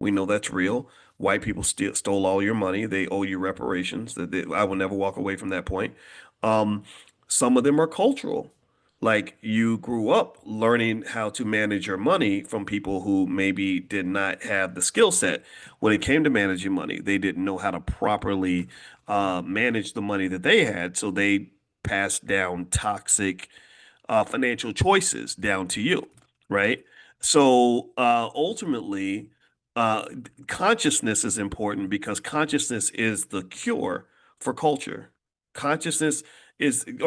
We know that's real. White people stole all your money. They owe you reparations. I will never walk away from that point. Um, some of them are cultural. Like you grew up learning how to manage your money from people who maybe did not have the skill set when it came to managing money. They didn't know how to properly manage the money that they had, so they passed down toxic financial choices down to you, right? So ultimately, uh, consciousness is important because consciousness is the cure for culture. Consciousness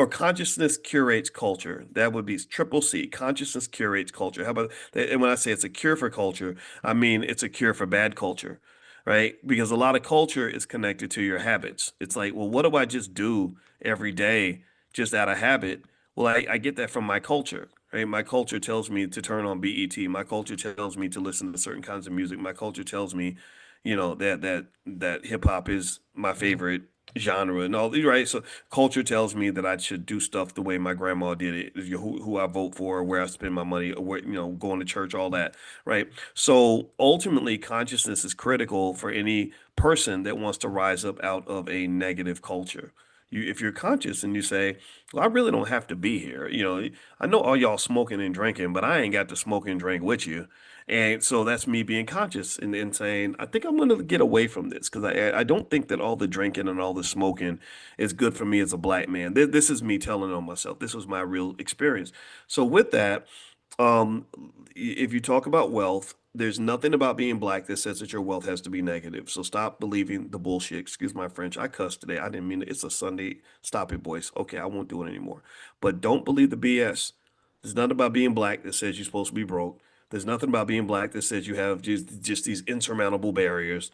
consciousness curates culture. That would be triple C. Consciousness curates culture. How about that? And when I say it's a cure for culture, I mean it's a cure for bad culture, right? Because a lot of culture is connected to your habits. It's like, well, what do I just do every day just out of habit? Well, I get that from my culture, right? My culture tells me to turn on BET. My culture tells me to listen to certain kinds of music. My culture tells me, that hip hop is my favorite genre and all, right? So culture tells me that I should do stuff the way my grandma did it, who I vote for, where I spend my money, or where, going to church, all that, right? So ultimately, consciousness is critical for any person that wants to rise up out of a negative culture. If you're conscious and you say, well, I really don't have to be here. I know all y'all smoking and drinking, but I ain't got to smoke and drink with you. And so that's me being conscious and saying, I think I'm going to get away from this because I don't think that all the drinking and all the smoking is good for me as a black man. This is me telling on myself. This was my real experience. So with that, um, if you talk about wealth, there's nothing about being black that says that your wealth has to be negative. So stop believing the bullshit. Excuse my French. I cussed today. I didn't mean it. It's a Sunday. Stop it, boys. Okay, I won't do it anymore. But don't believe the BS. There's nothing about being black that says you're supposed to be broke. There's nothing about being black that says you have just these insurmountable barriers.